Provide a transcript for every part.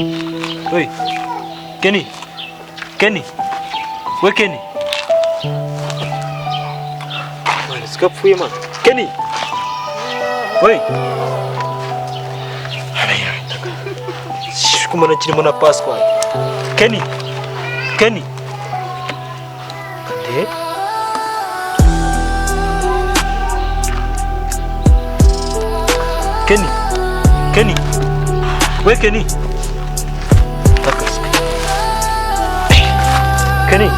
Oi. Kenny. Kenny. We Kenny. Man, sikapfuye man. Kenny. Oi. Kumana kirimo na Pascal. Kenny. Kenny. Kande. Kenny. Kenny. We Kenny. Kenny.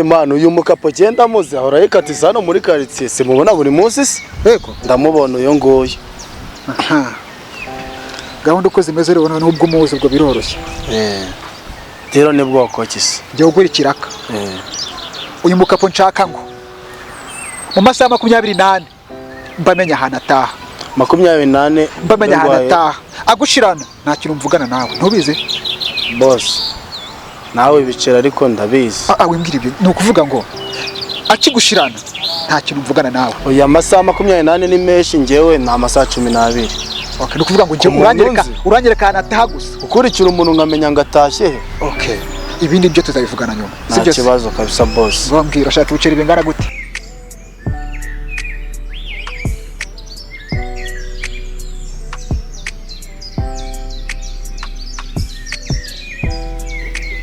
Manu uyu mukapo genda muze ahora yikatiza hano muri quartier se mubona buri munsi se yego ndamubona uyo ngoyo gahunda uko zimeze rero n'ubwo muzi ubwo biroroshye rero ni bwoko kisi njye ugura ikiraka uyu mukapo nshaka ngo mu masaha 28 mbamenya ahantu ataha 28 mbamenya ahantu ataha agushirana nta kintu mvugana nawe ntubizi boss nawe bicera ariko ndabizi wimbwira ibyo ni ukuvuga ngo akigushirana nta kintu mvugana nawe oya masaha 28 ni menshi njyewe na masaha 12 okay ni kuvuga ngo njye uranyereka ahantu ataha gusa ukurikira umuntu ngamenya ngo atashye he okay ibindi byo tuzabivugana nyuma nta kibazo kabisa boss bambwira ashaka ubuceri bingana gute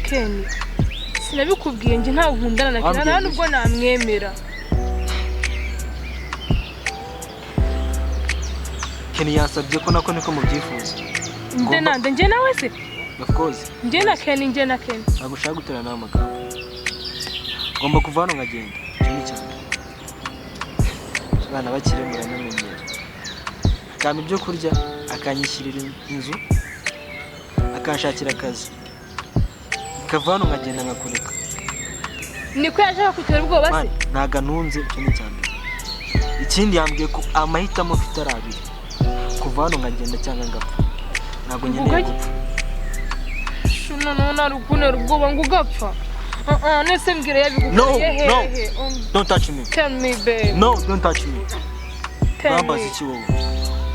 Kenny sinabikubwiye nje nta nkundana na Kenny nubwo namwemera Kenny yasabye ko nako niko mubyifuza nje nawe se of course nje na Kenny agushaka gutera nawe amagambo ngomba kuva hano ngagenda cyane cyane abana bakire muramenyera cyane ibyo kurya akanyishyirira inzu akanshakira akazi kavano ngagenda ngakureka niko yashaka kutera ubwoba se naga ntunze cyane cyane ikindi yambwiye ko amahitamo afite arabiri kuvano ngagenda cyangwa ngapfa nago nyeneye gupfa shuna rukunera ubwoba ngo ugapfa nese mbwira yabigukoreye no don't touch me tell me babe no don't touch me bambaza iki wowe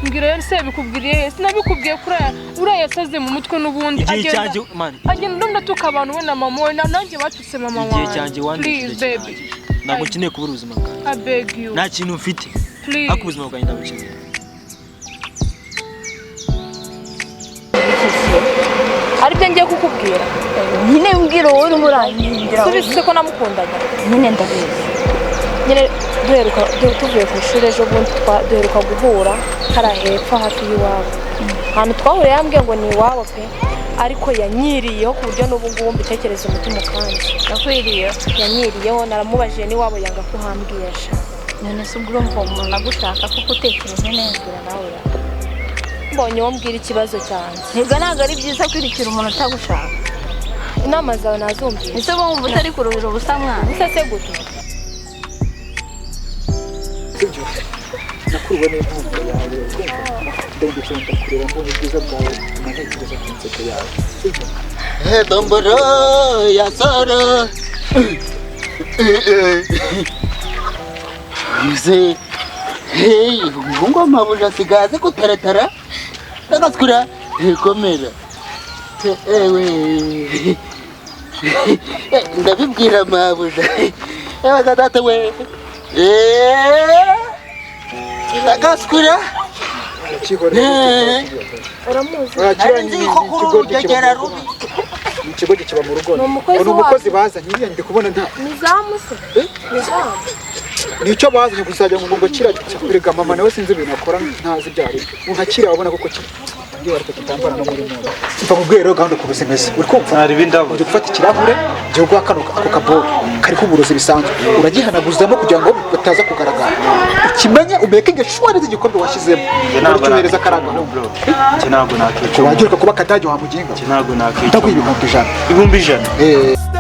mbwira yese bikubwiriye sinabikubwiye kuraya urayasaze mu mutwe n'ubundi agenda ndatuka abantu we na mama we nanjye batutse mama wawe igihe cyanjye wandikije nago kineye kubura ubuzima bwawe I beg you nta kintu mfite ako ubuzima bwawe ndabukeneye aribyo ngiye kukubwira nyine mbwira wowe uri murangira subise ko namukundaga nyine ndabizi nyine tuvuye ku ishuri ejo bundi duheruka guhura kara hepfo hafi y'iwabo ahantu twahuriye yambwiye ngo ni iwabo pe ariko yanyiriyeho ku buryo n'ubu ngubu mbitekereza umutima ukanje nakwiriye yanyiriyeho naramubajije n'iwabo yanga ko hambwiye sha none se ubwo ngo umuntu agushaka kuko utekereje neza nawe mbonye wo mbwira ikibazo cyanjye ntiga ntabwo ari byiza kwirikira umuntu utagushaka inama zawe nazumvise ese bo wumva utari kuruhira ubusa mwana ese gute nakuruwe n'intumbi yawe ndengukira ndakureba mbonye ubwiza bwawe nkatekereza ku nseko yawe domboro ya soro Mzee ngo mabuja sigaze kutaratara ndagaskura komera ewe ndabibwira mabuja ewe data we ndagaskura ikigo kiba mu rugo ni umukozi bazanye ndi kubona nta nizamuse nicyo bazanye kuzajya ngo kira kurega mama nawe sinzi ibintu akora ntazi byari unkakira wabona koko ngiye wariko kitambara no muri mwana mva kubwero gahunda ku buzimeze uri kumva hari bindabo uje gufata ikirahure je gwa kano ako kaboro kari kuburozi bisanzwe uragihanaguzamo kugira ngo bataza kugaragara ukimenye umeke ngeshwari z'igikombe washyizemo uracyohereza karanga cyo ntabwo nakwica wagiruka kuba kadage wa muginga cyo ntabwo nakwica ndagwibihumbi 100 100